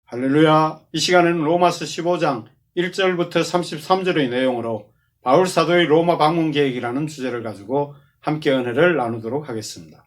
할렐루야. 이 시간에는 로마서 15장 1절부터 33절의 내용으로 바울 사도의 로마 방문 계획이라는 주제를 가지고 함께 은혜를 나누도록 하겠습니다.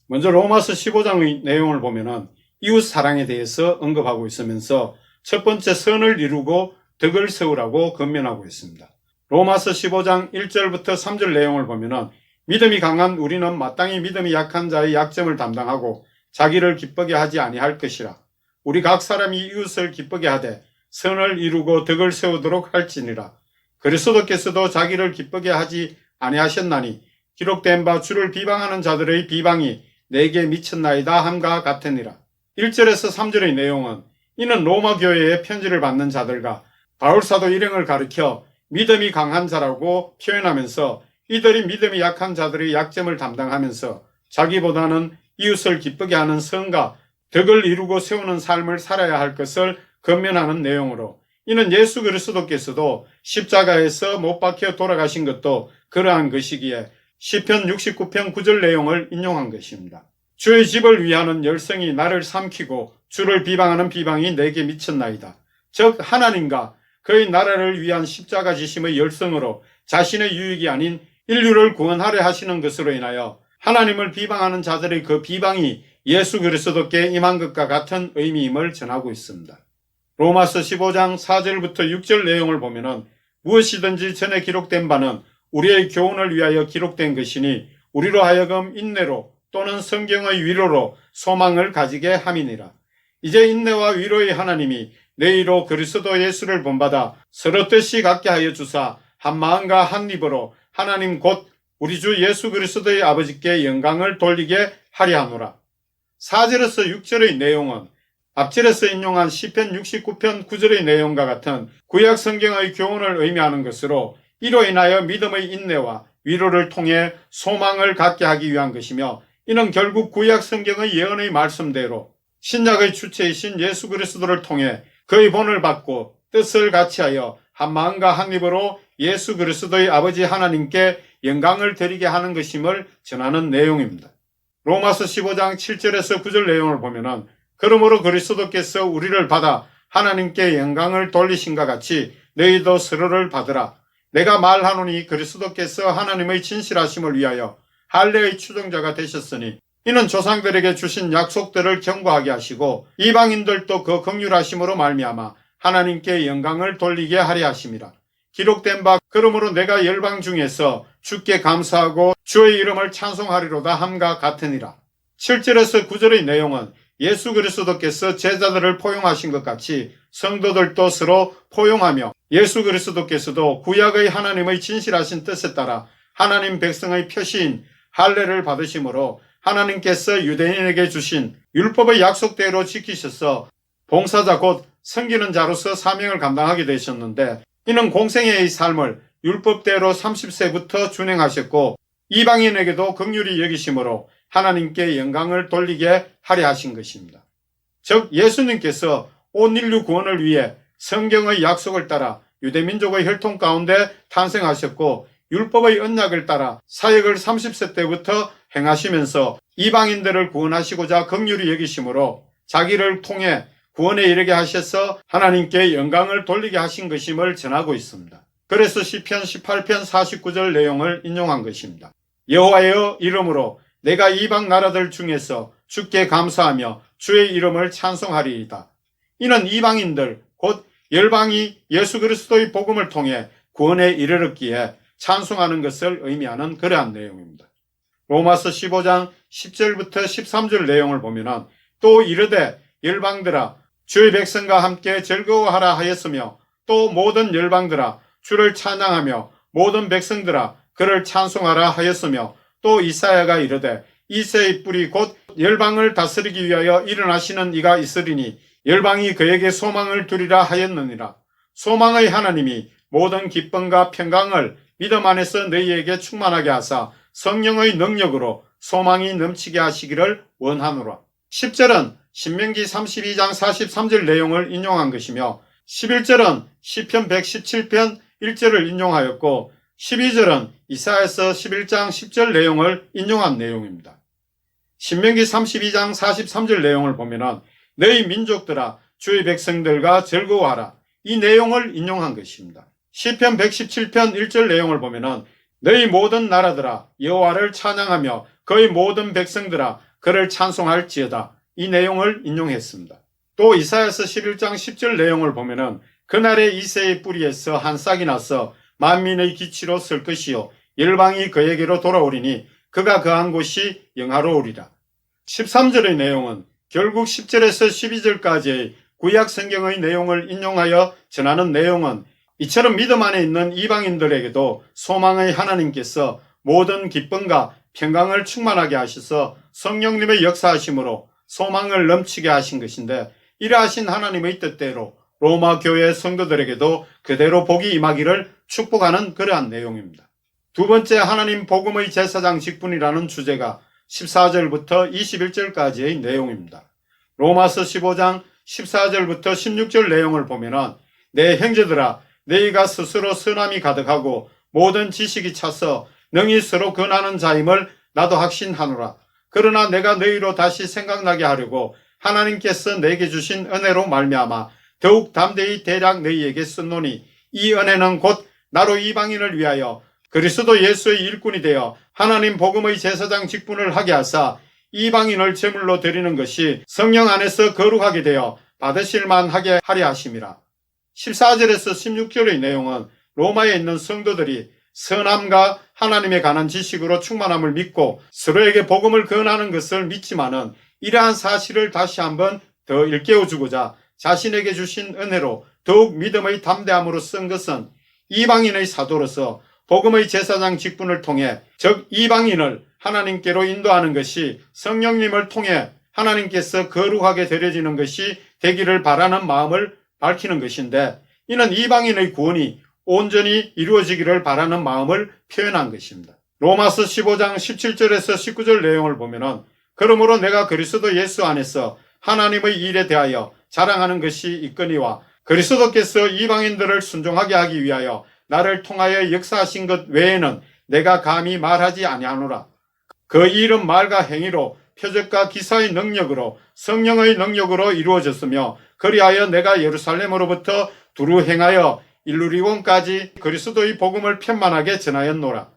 먼저 로마서 15장의 내용을 보면은 이웃 사랑에 대해서 언급하고 있으면서 첫 번째 선을 이루고 덕을 세우라고 권면하고 있습니다. 로마서 15장 1절부터 3절 내용을 보면은 믿음이 강한 우리는 마땅히 믿음이 약한 자의 약점을 담당하고 자기를 기쁘게 하지 아니할 것이라. 우리 각 사람이 이웃을 기쁘게 하되 선을 이루고 덕을 세우도록 할지니라. 그리스도께서도 자기를 기쁘게 하지 아니하셨나니 기록된 바 주를 비방하는 자들의 비방이 내게 미쳤나이다 함과 같으니라. 1절에서 3절의 내용은 이는 로마 교회에 편지를 받는 자들과 바울 사도 일행을 가리켜 믿음이 강한 자라고 표현하면서 이들이 믿음이 약한 자들의 약점을 담당하면서 자기보다는 이웃을 기쁘게 하는 선과 덕을 이루고 세우는 삶을 살아야 할 것을 권면하는 내용으로 이는 예수 그리스도께서도 십자가에서 못 박혀 돌아가신 것도 그러한 것이기에 시편 69편 9절 내용을 인용한 것입니다. 주의 집을 위하는 열성이 나를 삼키고 주를 비방하는 비방이 내게 미쳤나이다. 즉 하나님과 그의 나라를 위한 십자가 지심의 열성으로 자신의 유익이 아닌 인류를 구원하려 하시는 것으로 인하여 하나님을 비방하는 자들의 그 비방이 예수 그리스도께 임한 것과 같은 의미임을 전하고 있습니다. 로마서 15장 4절부터 6절 내용을 보면은 무엇이든지 전에 기록된 바는 우리의 교훈을 위하여 기록된 것이니 우리로 하여금 인내로 또는 성경의 위로로 소망을 가지게 함이니라. 이제 인내와 위로의 하나님이 너희로 그리스도 예수를 본받아 서로 뜻이 같게 하여 주사 한 마음과 한 입으로 하나님 곧 우리 주 예수 그리스도의 아버지께 영광을 돌리게 하려 하노라. 4절에서 6절의 내용은 앞절에서 인용한 시편 69편 9절의 내용과 같은 구약 성경의 교훈을 의미하는 것으로 이로 인하여 믿음의 인내와 위로를 통해 소망을 갖게 하기 위한 것이며 이는 결국 구약 성경의 예언의 말씀대로 신약의 주체이신 예수 그리스도를 통해 그의 본을 받고 뜻을 같이하여 한 마음과 한 입으로 예수 그리스도의 아버지 하나님께 영광을 드리게 하는 것임을 전하는 내용입니다. 로마서 15장 7절에서 9절 내용을 보면은 그러므로 그리스도께서 우리를 받아 하나님께 영광을 돌리신과 같이 너희도 서로를 받으라. 내가 말하노니 그리스도께서 하나님의 진실하심을 위하여 할례의 추종자가 되셨으니 이는 조상들에게 주신 약속들을 경고하게 하시고 이방인들도 그 긍휼하심으로 말미암아 하나님께 영광을 돌리게 하려 하심이라. 기록된 바 그러므로 내가 열방 중에서 주께 감사하고 주의 이름을 찬송하리로다 함과 같으니라. 7절에서 9절의 내용은 예수 그리스도께서 제자들을 포용하신 것 같이 성도들도 서로 포용하며 예수 그리스도께서도 구약의 하나님의 진실하신 뜻에 따라 하나님 백성의 표시인 할례를 받으심으로 하나님께서 유대인에게 주신 율법의 약속대로 지키셔서 봉사자 곧 섬기는 자로서 사명을 감당하게 되셨는데 이는 공생애의 삶을 율법대로 30세부터 준행하셨고 이방인에게도 긍휼히 여기심으로 하나님께 영광을 돌리게 하려 하신 것입니다. 즉 예수님께서 온 인류 구원을 위해 성경의 약속을 따라 유대민족의 혈통 가운데 탄생하셨고 율법의 언약을 따라 사역을 30세 때부터 행하시면서 이방인들을 구원하시고자 긍휼히 여기심으로 자기를 통해 구원에 이르게 하셔서 하나님께 영광을 돌리게 하신 것임을 전하고 있습니다. 그래서 시편 18편 49절 내용을 인용한 것입니다. 여호와여 이름으로 내가 이방 나라들 중에서 주께 감사하며 주의 이름을 찬송하리이다. 이는 이방인들 곧 열방이 예수 그리스도의 복음을 통해 구원에 이르렀기에 찬송하는 것을 의미하는 그러한 내용입니다. 로마서 15장 10절부터 13절 내용을 보면 또 이르되 열방들아 주의 백성과 함께 즐거워하라 하였으며 또 모든 열방들아 주를 찬양하며 모든 백성들아 그를 찬송하라 하였으며 또 이사야가 이르되 이새의 뿌리 곧 열방을 다스리기 위하여 일어나시는 이가 있으리니 열방이 그에게 소망을 두리라 하였느니라. 소망의 하나님이 모든 기쁨과 평강을 믿음 안에서 너희에게 충만하게 하사 성령의 능력으로 소망이 넘치게 하시기를 원하노라. 10절은 신명기 32장 43절 내용을 인용한 것이며 11절은 시편 117편 1절을 인용하였고 12절은 이사야서 11장 10절 내용을 인용한 내용입니다. 신명기 32장 43절 내용을 보면 너희 민족들아 주의 백성들과 즐거워하라. 이 내용을 인용한 것입니다. 시편 117편 1절 내용을 보면은 너희 모든 나라들아 여호와를 찬양하며 그의 모든 백성들아 그를 찬송할지어다. 이 내용을 인용했습니다. 또 이사야서 11장 10절 내용을 보면은 그날에 이새의 뿌리에서 한 싹이 나서 만민의 기치로 설 것이요 열방이 그에게로 돌아오리니 그가 거한 곳이 영화로우리라. 13절의 내용은 결국 10절에서 12절까지의 구약 성경의 내용을 인용하여 전하는 내용은 이처럼 믿음 안에 있는 이방인들에게도 소망의 하나님께서 모든 기쁨과 평강을 충만하게 하셔서 성령님의 역사하심으로 소망을 넘치게 하신 것인데, 이러하신 하나님의 뜻대로 로마 교회 성도들에게도 그대로 복이 임하기를 축복하는 그러한 내용입니다. 두 번째, 하나님 복음의 제사장 직분이라는 주제가 14절부터 21절까지의 내용입니다. 로마서 15장 14절부터 16절 내용을 보면은 내 형제들아 너희가 스스로 선함이 가득하고 모든 지식이 차서 능히 서로 권하는 자임을 나도 확신하노라. 그러나 내가 너희로 다시 생각나게 하려고 하나님께서 내게 주신 은혜로 말미암아 더욱 담대히 대략 너희에게 썼노니 이 은혜는 곧 나로 이방인을 위하여 그리스도 예수의 일꾼이 되어 하나님 복음의 제사장 직분을 하게 하사 이방인을 제물로 드리는 것이 성령 안에서 거룩하게 되어 받으실 만하게 하려 하심이라. 14절에서 16절의 내용은 로마에 있는 성도들이 선함과 하나님에 관한 지식으로 충만함을 믿고 서로에게 복음을 권하는 것을 믿지만은 이러한 사실을 다시 한번 더 일깨워주고자 자신에게 주신 은혜로 더욱 믿음의 담대함으로 쓴 것은 이방인의 사도로서 복음의 제사장 직분을 통해 즉 이방인을 하나님께로 인도하는 것이 성령님을 통해 하나님께서 거룩하게 드려지는 것이 되기를 바라는 마음을 밝히는 것인데, 이는 이방인의 구원이 온전히 이루어지기를 바라는 마음을 표현한 것입니다. 로마서 15장 17절에서 19절 내용을 보면은 그러므로 내가 그리스도 예수 안에서 하나님의 일에 대하여 자랑하는 것이 있거니와 그리스도께서 이방인들을 순종하게 하기 위하여 나를 통하여 역사하신 것 외에는 내가 감히 말하지 아니하노라. 그 일은 말과 행위로 표적과 기사의 능력으로 성령의 능력으로 이루어졌으며 그리하여 내가 예루살렘으로부터 두루 행하여 일루리곤까지 그리스도의 복음을 편만하게 전하였노라.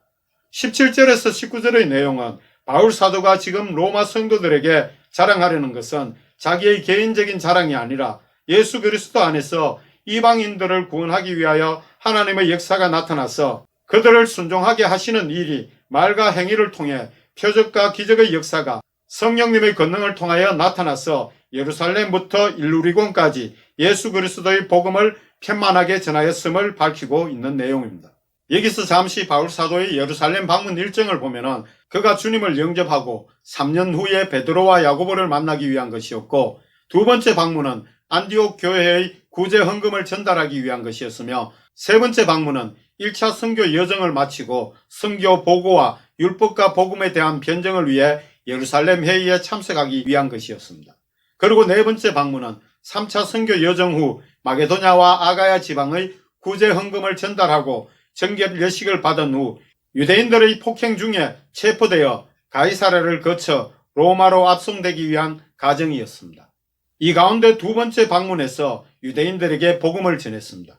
17절에서 19절의 내용은 바울 사도가 지금 로마 성도들에게 자랑하려는 것은 자기의 개인적인 자랑이 아니라 예수 그리스도 안에서 이방인들을 구원하기 위하여 하나님의 역사가 나타나서 그들을 순종하게 하시는 일이 말과 행위를 통해 표적과 기적의 역사가 성령님의 권능을 통하여 나타나서 예루살렘부터 일루리곤까지 예수 그리스도의 복음을 편만하게 전하였음을 밝히고 있는 내용입니다. 여기서 잠시 바울 사도의 예루살렘 방문 일정을 보면은 그가 주님을 영접하고 3년 후에 베드로와 야고보를 만나기 위한 것이었고, 두 번째 방문은 안디옥 교회의 구제 헌금을 전달하기 위한 것이었으며, 세 번째 방문은 1차 선교 여정을 마치고 선교 보고와 율법과 복음에 대한 변증을 위해 예루살렘 회의에 참석하기 위한 것이었습니다. 그리고 네 번째 방문은 3차 선교 여정 후 마게도냐와 아가야 지방의 구제 헌금을 전달하고 정결 예식을 받은 후 유대인들의 폭행 중에 체포되어 가이사랴를 거쳐 로마로 압송되기 위한 과정이었습니다. 이 가운데 두 번째 방문에서 유대인들에게 복음을 전했습니다.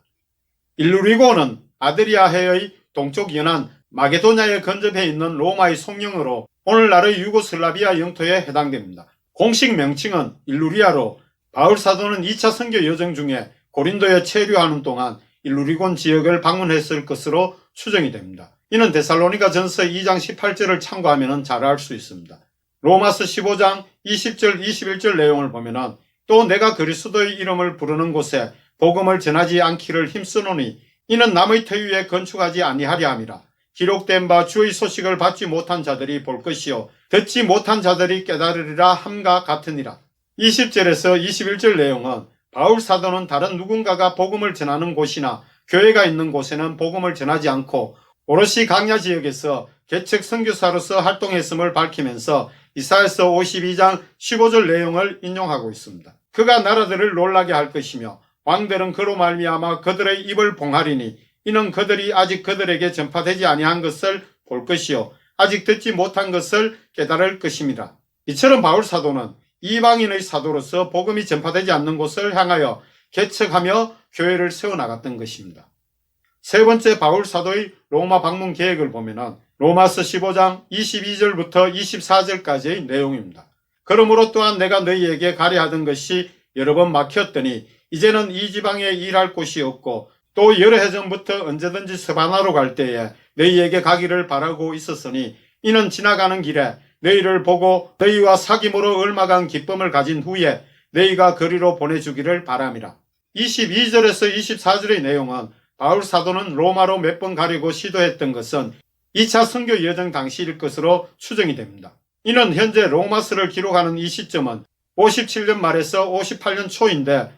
일루리고는 아드리아해의 동쪽 연안 마게도냐에 근접해 있는 로마의 속령으로 오늘날의 유고슬라비아 영토에 해당됩니다. 공식 명칭은 일루리아로 바울 사도는 2차 선교 여정 중에 고린도에 체류하는 동안 일루리곤 지역을 방문했을 것으로 추정이 됩니다. 이는 데살로니가 전서 2장 18절을 참고하면 잘 알 수 있습니다. 로마서 15장 20절 21절 내용을 보면 또 내가 그리스도의 이름을 부르는 곳에 복음을 전하지 않기를 힘쓰노니 이는 남의 터 위에 건축하지 아니하려 함이라. 기록된 바 주의 소식을 받지 못한 자들이 볼 것이요 듣지 못한 자들이 깨달으리라 함과 같으니라. 20절에서 21절 내용은 바울 사도는 다른 누군가가 복음을 전하는 곳이나 교회가 있는 곳에는 복음을 전하지 않고 오롯이 강야 지역에서 개척 선교사로서 활동했음을 밝히면서 이사야서 52장 15절 내용을 인용하고 있습니다. 그가 나라들을 놀라게 할 것이며 왕들은 그로 말미암아 그들의 입을 봉하리니 이는 그들이 아직 그들에게 전파되지 아니한 것을 볼 것이요 아직 듣지 못한 것을 깨달을 것입니다. 이처럼 바울 사도는 이방인의 사도로서 복음이 전파되지 않는 곳을 향하여 개척하며 교회를 세워나갔던 것입니다. 세 번째 바울 사도의 로마 방문 계획을 보면 로마서 15장 22절부터 24절까지의 내용입니다. 그러므로 또한 내가 너희에게 가려 하던 것이 여러 번 막혔더니 이제는 이 지방에 일할 곳이 없고 또 여러 해 전부터 언제든지 스바나로 갈 때에 너희에게 가기를 바라고 있었으니 이는 지나가는 길에 너희를 보고 너희와 사귐으로 얼마간 기쁨을 가진 후에 너희가 거리로 보내주기를 바람이라. 22절에서 24절의 내용은 바울 사도는 로마로 몇 번 가려고 시도했던 것은 2차 선교 여정 당시일 것으로 추정이 됩니다. 이는 현재 로마서를 기록하는 이 시점은 57년 말에서 58년 초인데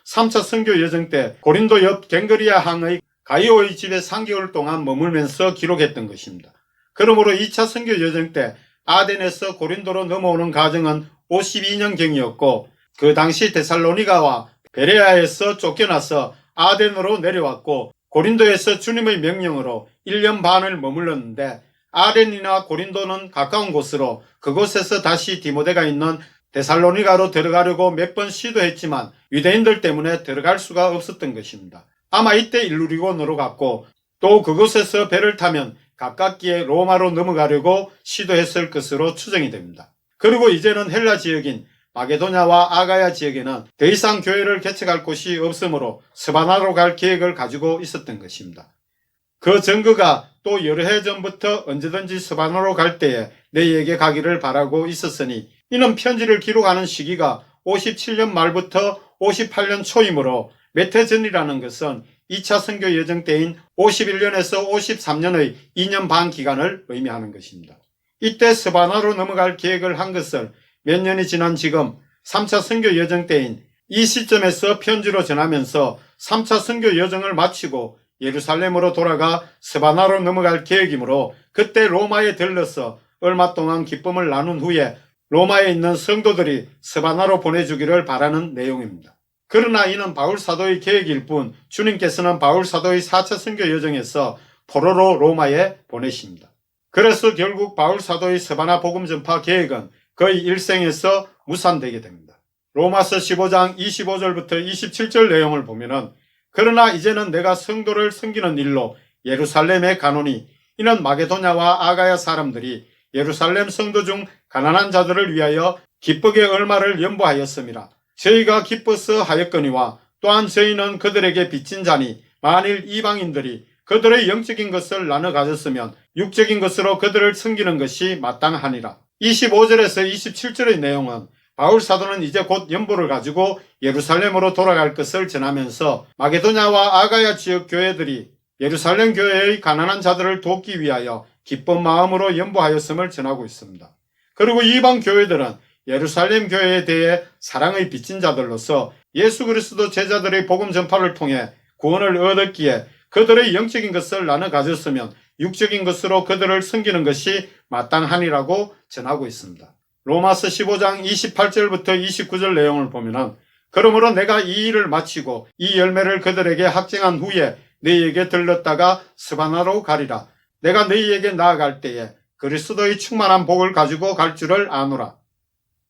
3차 선교 여정 때 고린도 옆 갱그리아 항의 가이오의 집에 3개월 동안 머물면서 기록했던 것입니다. 그러므로 2차 선교 여정 때 아덴에서 고린도로 넘어오는 과정은 52년경이었고 그 당시 데살로니가와 베레아에서 쫓겨나서 아덴으로 내려왔고 고린도에서 주님의 명령으로 1년 반을 머물렀는데 아덴이나 고린도는 가까운 곳으로 그곳에서 다시 디모데가 있는 데살로니가로 들어가려고 몇 번 시도했지만 유대인들 때문에 들어갈 수가 없었던 것입니다. 아마 이때 일루리곤으로 갔고 또 그곳에서 배를 타면 가깝기에 로마로 넘어가려고 시도했을 것으로 추정이 됩니다. 그리고 이제는 헬라 지역인 마게도냐와 아가야 지역에는 더 이상 교회를 개척할 곳이 없으므로 스바나로 갈 계획을 가지고 있었던 것입니다. 그 증거가 또 여러 해 전부터 언제든지 스바나로 갈 때에 너희에게 가기를 바라고 있었으니 이는 편지를 기록하는 시기가 57년 말부터 58년 초이므로 몇 해 전이라는 것은 2차 선교 여정 때인 51년에서 53년의 2년 반 기간을 의미하는 것입니다. 이때 스바나로 넘어갈 계획을 한 것을 몇 년이 지난 지금 3차 선교 여정 때인 이 시점에서 편지로 전하면서 3차 선교 여정을 마치고 예루살렘으로 돌아가 스바나로 넘어갈 계획이므로 그때 로마에 들러서 얼마 동안 기쁨을 나눈 후에 로마에 있는 성도들이 스바나로 보내주기를 바라는 내용입니다. 그러나 이는 바울 사도의 계획일 뿐 주님께서는 바울 사도의 4차 선교 여정에서 포로로 로마에 보내십니다. 그래서 결국 바울 사도의 스바나 복음 전파 계획은 거의 일생에서 무산되게 됩니다. 로마서 15장 25절부터 27절 내용을 보면은 그러나 이제는 내가 성도를 섬기는 일로 예루살렘에 가노니 이는 마게도냐와 아가야 사람들이 예루살렘 성도 중 가난한 자들을 위하여 기쁘게 얼마를 연보하였음이라. 저희가 기뻐서 하였거니와 또한 저희는 그들에게 빚진 자니 만일 이방인들이 그들의 영적인 것을 나눠 가졌으면 육적인 것으로 그들을 섬기는 것이 마땅하니라. 25절에서 27절의 내용은 바울 사도는 이제 곧 연보를 가지고 예루살렘으로 돌아갈 것을 전하면서 마게도냐와 아가야 지역 교회들이 예루살렘 교회의 가난한 자들을 돕기 위하여 기쁜 마음으로 연보하였음을 전하고 있습니다. 그리고 이방 교회들은 예루살렘 교회에 대해 사랑의 빚진 자들로서 예수 그리스도 제자들의 복음 전파를 통해 구원을 얻었기에 그들의 영적인 것을 나눠 가졌으면 육적인 것으로 그들을 섬기는 것이 마땅하니라고 전하고 있습니다. 로마서 15장 28절부터 29절 내용을 보면 그러므로 내가 이 일을 마치고 이 열매를 그들에게 확증한 후에 너희에게 들렀다가 스바나로 가리라. 내가 너희에게 나아갈 때에 그리스도의 충만한 복을 가지고 갈 줄을 아노라.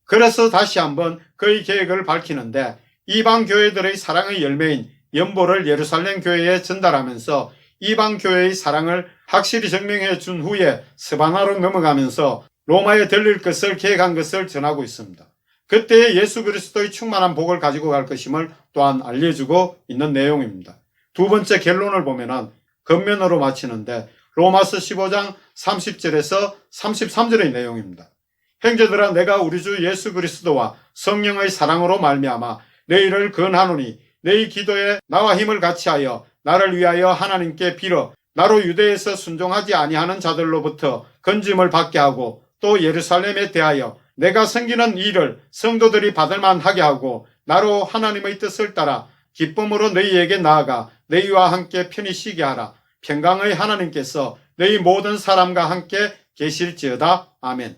그래서 다시 한번 그의 계획을 밝히는데 이방 교회들의 사랑의 열매인 연보를 예루살렘 교회에 전달하면서 이방 교회의 사랑을 확실히 증명해 준 후에 스바나로 넘어가면서 로마에 들릴 것을 계획한 것을 전하고 있습니다. 그때에 예수 그리스도의 충만한 복을 가지고 갈 것임을 또한 알려주고 있는 내용입니다. 두 번째 결론을 보면은 겉면으로 마치는데 로마서 15장 30절에서 33절의 내용입니다. 형제들아 내가 우리 주 예수 그리스도와 성령의 사랑으로 말미암아 너희를 권하노니 너희 기도에 나와 힘을 같이하여 나를 위하여 하나님께 빌어 나로 유대에서 순종하지 아니하는 자들로부터 건짐을 받게 하고 또 예루살렘에 대하여 내가 섬기는 일을 성도들이 받을 만하게 하고 나로 하나님의 뜻을 따라 기쁨으로 너희에게 나아가 너희와 함께 편히 쉬게 하라. 평강의 하나님께서 너희 모든 사람과 함께 계실지어다. 아멘.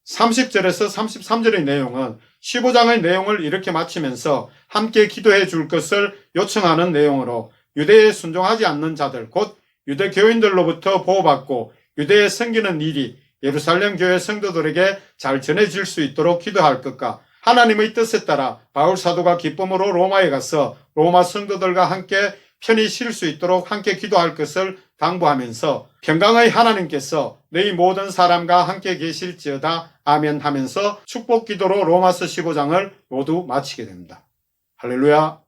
30절에서 33절의 내용은 15장의 내용을 이렇게 마치면서 함께 기도해 줄 것을 요청하는 내용으로 유대에 순종하지 않는 자들 곧 유대 교인들로부터 보호받고 유대에 섬기는 일이 예루살렘 교회 성도들에게 잘 전해질 수 있도록 기도할 것과 하나님의 뜻에 따라 바울 사도가 기쁨으로 로마에 가서 로마 성도들과 함께 편히 쉴 수 있도록 함께 기도할 것을 당부하면서 평강의 하나님께서 너희 모든 사람과 함께 계실지어다 아멘 하면서 축복 기도로 로마서 15장을 모두 마치게 됩니다. 할렐루야.